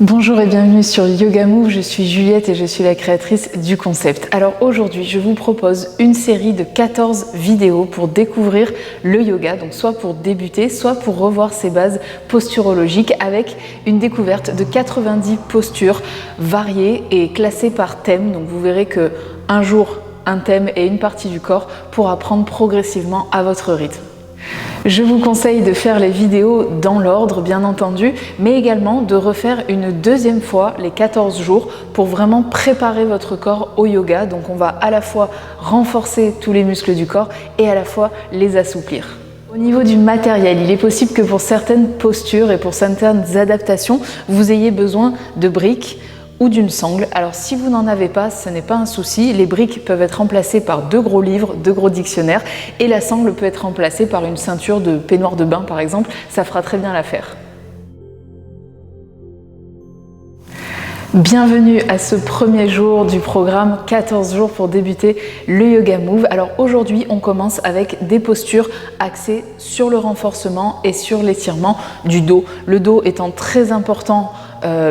Bonjour et bienvenue sur Yoga Move, je suis Juliette et je suis la créatrice du concept. Alors aujourd'hui, je vous propose une série de 14 vidéos pour découvrir le yoga, donc soit pour débuter, soit pour revoir ses bases posturologiques avec une découverte de 90 postures variées et classées par thème. Donc vous verrez que un jour, un thème et une partie du corps pour apprendre progressivement à votre rythme. Je vous conseille de faire les vidéos dans l'ordre, bien entendu, mais également de refaire une deuxième fois les 14 jours pour vraiment préparer votre corps au yoga. Donc on va à la fois renforcer tous les muscles du corps et à la fois les assouplir. Au niveau du matériel, il est possible que pour certaines postures et pour certaines adaptations, vous ayez besoin de briques ou d'une sangle. Alors si vous n'en avez pas, ce n'est pas un souci. Les briques peuvent être remplacées par 2 gros livres, 2 gros dictionnaires et la sangle peut être remplacée par une ceinture de peignoir de bain par exemple. Ça fera très bien l'affaire. Bienvenue à ce premier jour du programme 14 jours pour débuter le Yoga Move. Alors aujourd'hui, on commence avec des postures axées sur le renforcement et sur l'étirement du dos. Le dos étant très important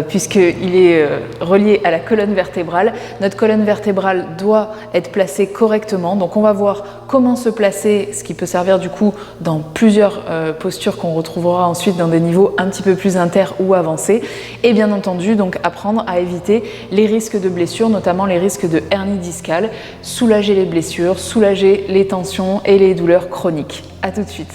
puisqu'il est relié à la colonne vertébrale. Notre colonne vertébrale doit être placée correctement. Donc on va voir comment se placer, ce qui peut servir du coup dans plusieurs postures qu'on retrouvera ensuite dans des niveaux un petit peu plus inter ou avancés. Et bien entendu, donc apprendre à éviter les risques de blessures, notamment les risques de hernie discale, soulager les blessures, soulager les tensions et les douleurs chroniques. À tout de suite.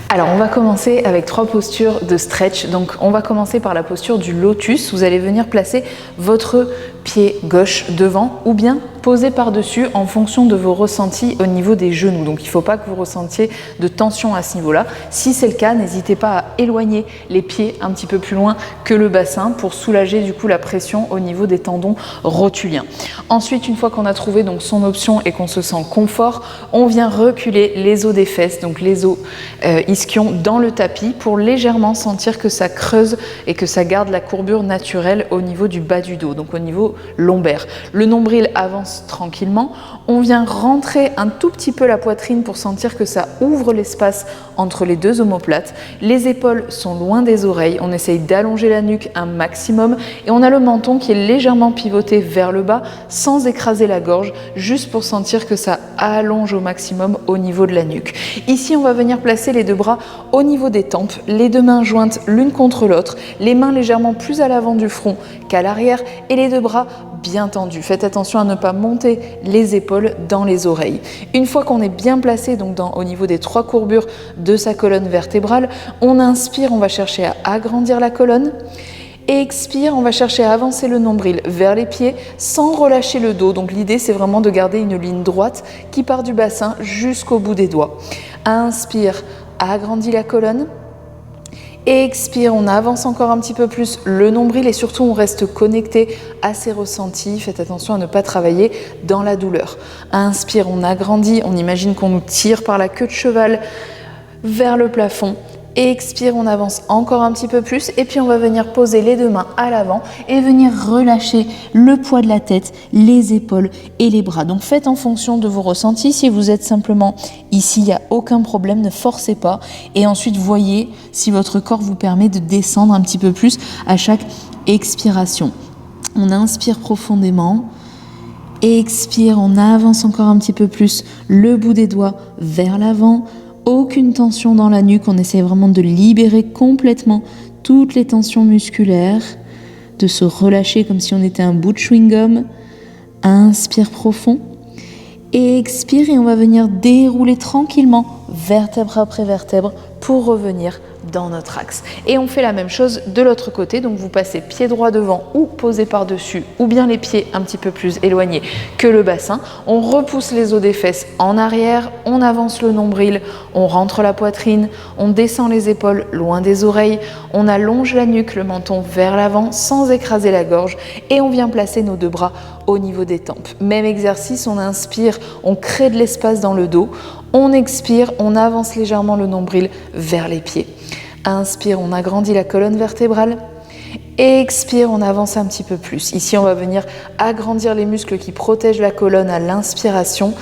Alors on va commencer avec 3 postures de stretch. Donc on va commencer par la posture du lotus. Vous allez venir placer votre pied gauche devant ou bien poser par-dessus en fonction de vos ressentis au niveau des genoux. Donc il ne faut pas que vous ressentiez de tension à ce niveau-là. Si c'est le cas, n'hésitez pas à éloigner les pieds un petit peu plus loin que le bassin pour soulager du coup la pression au niveau des tendons rotuliens. Ensuite, une fois qu'on a trouvé donc son option et qu'on se sent confort, on vient reculer les os des fesses, donc les os ischions dans le tapis pour légèrement sentir que ça creuse et que ça garde la courbure naturelle au niveau du bas du dos, donc au niveau lombaire. Le nombril avance tranquillement. On vient rentrer un tout petit peu la poitrine pour sentir que ça ouvre l'espace entre les 2 omoplates. Les épaules sont loin des oreilles. On essaye d'allonger la nuque un maximum et on a le menton qui est légèrement pivoté vers le bas sans écraser la gorge, juste pour sentir que ça allonge au maximum au niveau de la nuque. Ici, on va venir placer les 2 bras au niveau des tempes, les 2 mains jointes l'une contre l'autre, les mains légèrement plus à l'avant du front qu'à l'arrière et les 2 bras bien tendus. Faites attention à ne pas monter les épaules dans les oreilles. Une fois qu'on est bien placé donc au niveau des 3 courbures de sa colonne vertébrale, on inspire, on va chercher à agrandir la colonne. Et expire, on va chercher à avancer le nombril vers les pieds sans relâcher le dos. Donc l'idée, c'est vraiment de garder une ligne droite qui part du bassin jusqu'au bout des doigts. Inspire, agrandis la colonne. Expire, on avance encore un petit peu plus le nombril et surtout on reste connecté à ses ressentis. Faites attention à ne pas travailler dans la douleur. Inspire, on agrandit, on imagine qu'on nous tire par la queue de cheval vers le plafond. Expire, on avance encore un petit peu plus et puis on va venir poser les 2 mains à l'avant et venir relâcher le poids de la tête, les épaules et les bras. Donc faites en fonction de vos ressentis. Si vous êtes simplement ici, il n'y a aucun problème, ne forcez pas. Et ensuite, voyez si votre corps vous permet de descendre un petit peu plus à chaque expiration. On inspire profondément. Expire, on avance encore un petit peu plus le bout des doigts vers l'avant. Aucune tension dans la nuque, on essaie vraiment de libérer complètement toutes les tensions musculaires, de se relâcher comme si on était un bout de chewing-gum. Inspire profond, expire et on va venir dérouler tranquillement vertèbre après vertèbre pour revenir dans notre axe. Et on fait la même chose de l'autre côté, donc vous passez pied droit devant ou posé par-dessus, ou bien les pieds un petit peu plus éloignés que le bassin. On repousse les os des fesses en arrière, on avance le nombril, on rentre la poitrine, on descend les épaules loin des oreilles, on allonge la nuque, le menton vers l'avant sans écraser la gorge et on vient placer nos 2 bras au niveau des tempes. Même exercice, on inspire, on crée de l'espace dans le dos, on expire, on avance légèrement le nombril vers les pieds. Inspire, on agrandit la colonne vertébrale. Expire, on avance un petit peu plus. Ici, on va venir agrandir les muscles qui protègent la colonne à l'inspiration.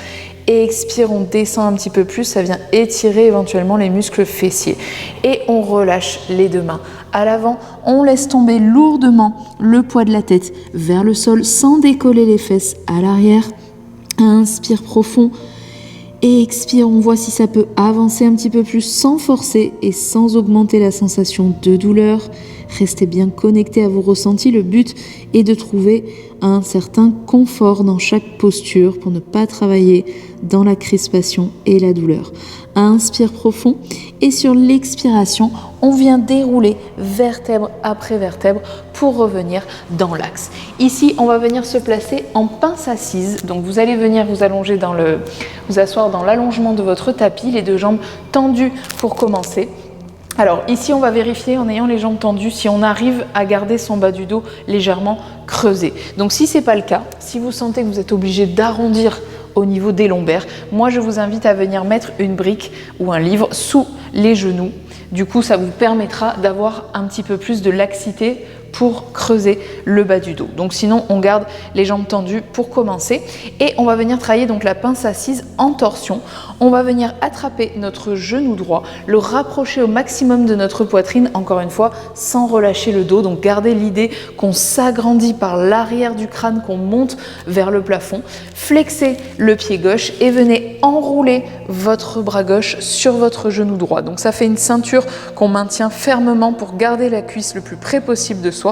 Expire, on descend un petit peu plus, ça vient étirer éventuellement les muscles fessiers. Et on relâche les deux mains à l'avant, on laisse tomber lourdement le poids de la tête vers le sol sans décoller les fesses à l'arrière. Inspire profond. Et expire, on voit si ça peut avancer un petit peu plus sans forcer et sans augmenter la sensation de douleur. Restez bien connecté à vos ressentis. Le but est de trouver un certain confort dans chaque posture pour ne pas travailler dans la crispation et la douleur. Inspire profond et sur l'expiration, on vient dérouler vertèbre après vertèbre pour revenir dans l'axe. Ici, on va venir se placer en pince assise. Donc vous allez venir vous allonger vous asseoir dans l'allongement de votre tapis, les deux jambes tendues pour commencer. Alors ici, on va vérifier en ayant les jambes tendues si on arrive à garder son bas du dos légèrement creusé. Donc si ce n'est pas le cas, si vous sentez que vous êtes obligé d'arrondir au niveau des lombaires, moi je vous invite à venir mettre une brique ou un livre sous les genoux. Du coup, ça vous permettra d'avoir un petit peu plus de laxité pour creuser le bas du dos. Donc sinon, on garde les jambes tendues pour commencer et on va venir travailler donc la pince assise en torsion. On va venir attraper notre genou droit, le rapprocher au maximum de notre poitrine, encore une fois, sans relâcher le dos. Donc gardez l'idée qu'on s'agrandit par l'arrière du crâne, qu'on monte vers le plafond. Flexez le pied gauche et venez enrouler votre bras gauche sur votre genou droit. Donc ça fait une ceinture qu'on maintient fermement pour garder la cuisse le plus près possible de soi.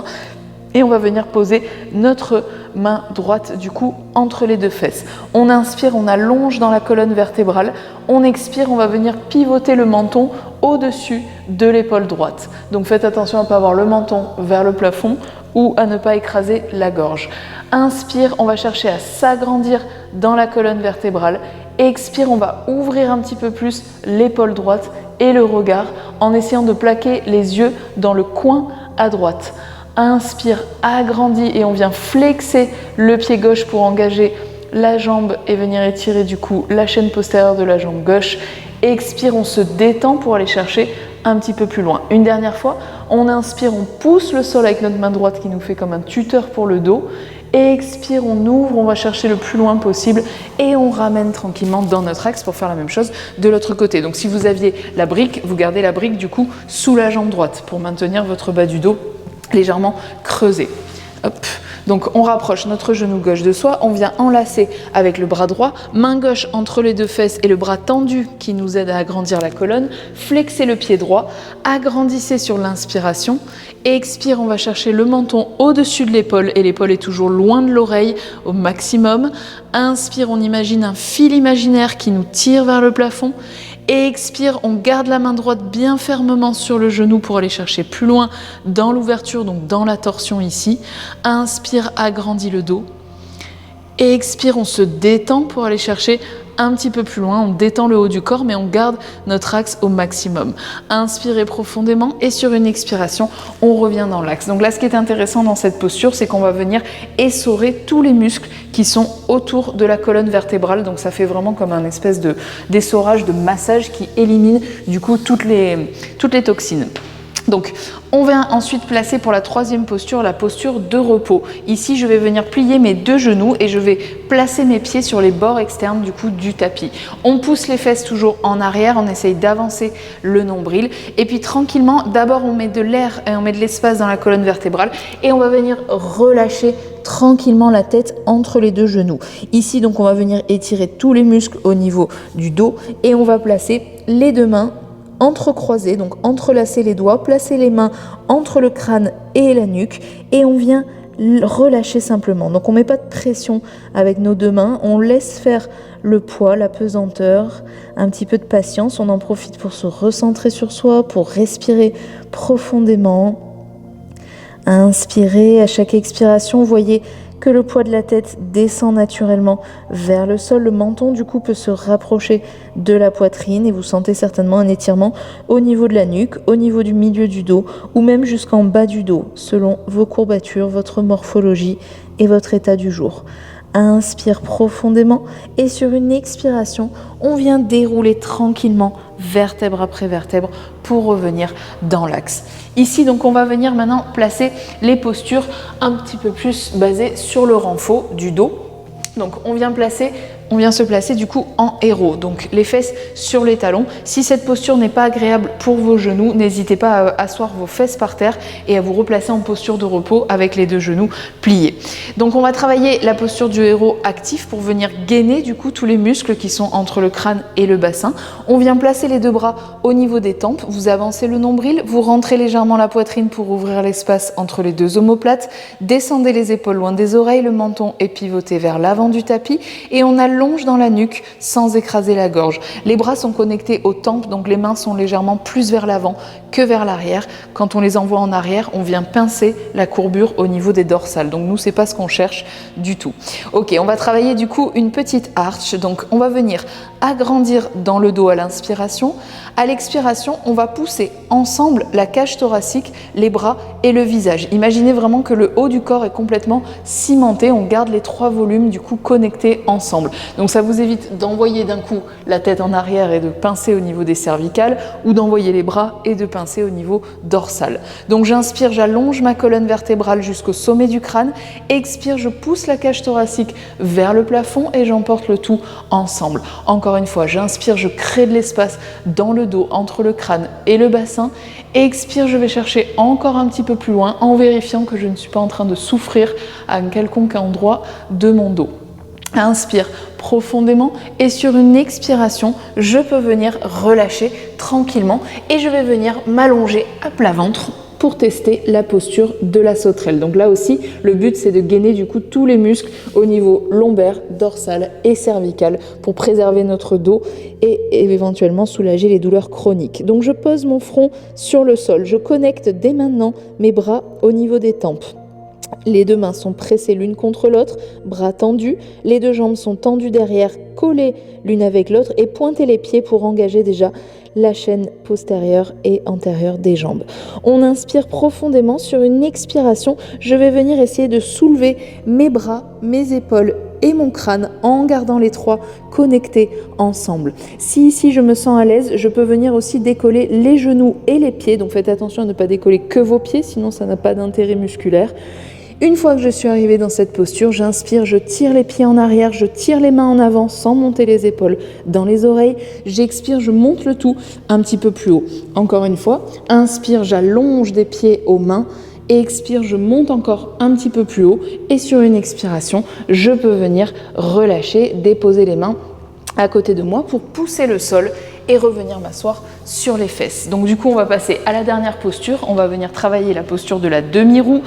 Et on va venir poser notre main droite du coup entre les deux fesses. On inspire, on allonge dans la colonne vertébrale. On expire, on va venir pivoter le menton au-dessus de l'épaule droite. Donc faites attention à ne pas avoir le menton vers le plafond ou à ne pas écraser la gorge. Inspire, on va chercher à s'agrandir dans la colonne vertébrale. Expire, on va ouvrir un petit peu plus l'épaule droite et le regard en essayant de plaquer les yeux dans le coin à droite. Inspire, agrandit et on vient flexer le pied gauche pour engager la jambe et venir étirer du coup la chaîne postérieure de la jambe gauche. Expire, on se détend pour aller chercher un petit peu plus loin. Une dernière fois, on inspire, on pousse le sol avec notre main droite qui nous fait comme un tuteur pour le dos. Expire, on ouvre, on va chercher le plus loin possible et on ramène tranquillement dans notre axe pour faire la même chose de l'autre côté. Donc si vous aviez la brique, vous gardez la brique du coup sous la jambe droite pour maintenir votre bas du dos légèrement creusé. Hop. Donc on rapproche notre genou gauche de soi, on vient enlacer avec le bras droit, main gauche entre les deux fesses et le bras tendu qui nous aide à agrandir la colonne, flexez le pied droit, agrandissez sur l'inspiration, expire, on va chercher le menton au-dessus de l'épaule et l'épaule est toujours loin de l'oreille au maximum. Inspire, on imagine un fil imaginaire qui nous tire vers le plafond. Expire, on garde la main droite bien fermement sur le genou pour aller chercher plus loin dans l'ouverture, donc dans la torsion ici. Inspire, agrandit le dos. Expire, on se détend pour aller chercher un petit peu plus loin. On détend le haut du corps, mais on garde notre axe au maximum. Inspirez profondément et sur une expiration, on revient dans l'axe. Donc là, ce qui est intéressant dans cette posture, c'est qu'on va venir essorer tous les muscles qui sont autour de la colonne vertébrale. Donc ça fait vraiment comme un espèce d'essorage, de massage qui élimine du coup toutes les toxines. Donc, on va ensuite placer pour la troisième posture, la posture de repos. Ici, je vais venir plier mes deux genoux et je vais placer mes pieds sur les bords externes du coup du tapis. On pousse les fesses toujours en arrière, on essaye d'avancer le nombril. Et puis tranquillement, d'abord on met de l'air et on met de l'espace dans la colonne vertébrale et on va venir relâcher tranquillement la tête entre les deux genoux. Ici, donc, on va venir étirer tous les muscles au niveau du dos et on va placer les deux mains entrecroiser, donc entrelacer les doigts, placer les mains entre le crâne et la nuque et on vient relâcher simplement. Donc on ne met pas de pression avec nos deux mains, on laisse faire le poids, la pesanteur, un petit peu de patience, on en profite pour se recentrer sur soi, pour respirer profondément. Inspirez, à chaque expiration, vous voyez que le poids de la tête descend naturellement vers le sol. Le menton du coup peut se rapprocher de la poitrine et vous sentez certainement un étirement au niveau de la nuque, au niveau du milieu du dos ou même jusqu'en bas du dos selon vos courbatures, votre morphologie et votre état du jour. Inspire profondément et sur une expiration, on vient dérouler tranquillement vertèbre après vertèbre pour revenir dans l'axe. Ici, donc, on va venir maintenant placer les postures un petit peu plus basées sur le renfort du dos. Donc, on vient placer, on vient se placer du coup en héros, donc les fesses sur les talons. Si cette posture n'est pas agréable pour vos genoux, n'hésitez pas à asseoir vos fesses par terre et à vous replacer en posture de repos avec les deux genoux pliés. Donc on va travailler la posture du héros actif pour venir gainer du coup tous les muscles qui sont entre le crâne et le bassin. On vient placer les deux bras au niveau des tempes, vous avancez le nombril, vous rentrez légèrement la poitrine pour ouvrir l'espace entre les deux omoplates, descendez les épaules loin des oreilles, le menton est pivoté vers l'avant du tapis et on allonge dans la nuque sans écraser la gorge. Les bras sont connectés aux tempes, donc les mains sont légèrement plus vers l'avant que vers l'arrière. Quand on les envoie en arrière, on vient pincer la courbure au niveau des dorsales. Donc nous, c'est pas ce qu'on cherche du tout. Ok, on va travailler du coup une petite arche. Donc on va venir agrandir dans le dos à l'inspiration. À l'expiration, on va pousser ensemble la cage thoracique, les bras et le visage. Imaginez vraiment que le haut du corps est complètement cimenté. On garde les trois volumes du coup connectés ensemble. Donc ça vous évite d'envoyer d'un coup la tête en arrière et de pincer au niveau des cervicales ou d'envoyer les bras et de pincer au niveau dorsal. Donc j'inspire, j'allonge ma colonne vertébrale jusqu'au sommet du crâne. Expire, je pousse la cage thoracique vers le plafond et j'emporte le tout ensemble. Encore une fois, j'inspire, je crée de l'espace dans le dos, entre le crâne et le bassin. Expire, je vais chercher encore un petit peu plus loin en vérifiant que je ne suis pas en train de souffrir à un quelconque endroit de mon dos. Inspire profondément et sur une expiration, je peux venir relâcher tranquillement et je vais venir m'allonger à plat ventre pour tester la posture de la sauterelle. Donc là aussi, le but c'est de gainer du coup tous les muscles au niveau lombaire, dorsal et cervical pour préserver notre dos et éventuellement soulager les douleurs chroniques. Donc je pose mon front sur le sol, je connecte dès maintenant mes bras au niveau des tempes. Les deux mains sont pressées l'une contre l'autre, bras tendus, les deux jambes sont tendues derrière, collées l'une avec l'autre et pointez les pieds pour engager déjà la chaîne postérieure et antérieure des jambes. On inspire profondément, sur une expiration, je vais venir essayer de soulever mes bras, mes épaules et mon crâne en gardant les trois connectés ensemble. Si ici je me sens à l'aise, je peux venir aussi décoller les genoux et les pieds, donc faites attention à ne pas décoller que vos pieds, sinon ça n'a pas d'intérêt musculaire. Une fois que je suis arrivée dans cette posture, j'inspire, je tire les pieds en arrière, je tire les mains en avant sans monter les épaules dans les oreilles. J'expire, je monte le tout un petit peu plus haut. Encore une fois, inspire, j'allonge des pieds aux mains. Expire, je monte encore un petit peu plus haut. Et sur une expiration, je peux venir relâcher, déposer les mains à côté de moi pour pousser le sol et revenir m'asseoir sur les fesses. Donc du coup, on va passer à la dernière posture. On va venir travailler la posture de la demi-roue.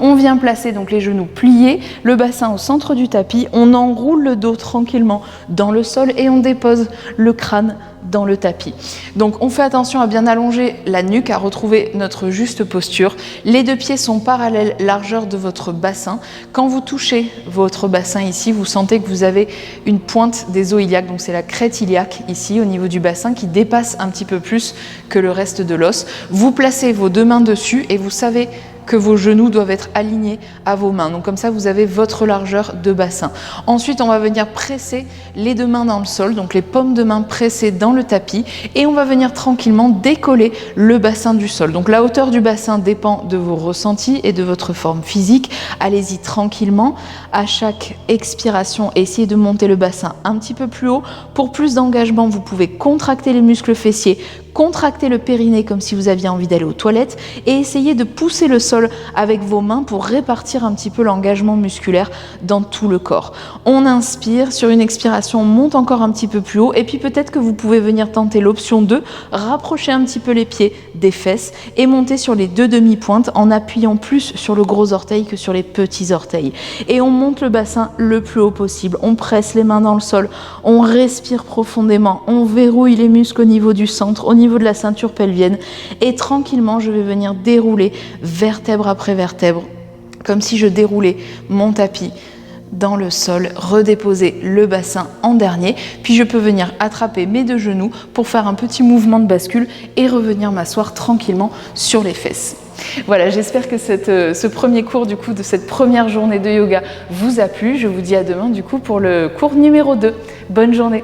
On vient placer donc les genoux pliés, le bassin au centre du tapis. On enroule le dos tranquillement dans le sol et on dépose le crâne dans le tapis. Donc on fait attention à bien allonger la nuque, à retrouver notre juste posture. Les deux pieds sont parallèles, largeur de votre bassin. Quand vous touchez votre bassin ici, vous sentez que vous avez une pointe des os iliaques, donc c'est la crête iliaque ici au niveau du bassin qui dépasse un petit peu plus que le reste de l'os. Vous placez vos deux mains dessus et vous savez que vos genoux doivent être alignés à vos mains. Donc comme ça, vous avez votre largeur de bassin. Ensuite, on va venir presser les deux mains dans le sol, donc les paumes de main pressées dans le tapis, et on va venir tranquillement décoller le bassin du sol. Donc la hauteur du bassin dépend de vos ressentis et de votre forme physique. Allez-y tranquillement. À chaque expiration, essayez de monter le bassin un petit peu plus haut. Pour plus d'engagement, vous pouvez contracter les muscles fessiers, contractez le périnée comme si vous aviez envie d'aller aux toilettes et essayez de pousser le sol avec vos mains pour répartir un petit peu l'engagement musculaire dans tout le corps. On inspire, sur une expiration, on monte encore un petit peu plus haut et puis peut-être que vous pouvez venir tenter l'option 2, rapprocher un petit peu les pieds des fesses et monter sur les deux demi-pointes en appuyant plus sur le gros orteil que sur les petits orteils. Et on monte le bassin le plus haut possible, on presse les mains dans le sol, on respire profondément, on verrouille les muscles au niveau du centre, au niveau de la ceinture pelvienne et tranquillement je vais venir dérouler vertèbre après vertèbre comme si je déroulais mon tapis dans le sol, redéposer le bassin en dernier, puis je peux venir attraper mes deux genoux pour faire un petit mouvement de bascule et revenir m'asseoir tranquillement sur les fesses. Voilà, j'espère que ce premier cours du coup de cette première journée de yoga vous a plu. Je vous dis à demain du coup pour le cours numéro 2. Bonne journée.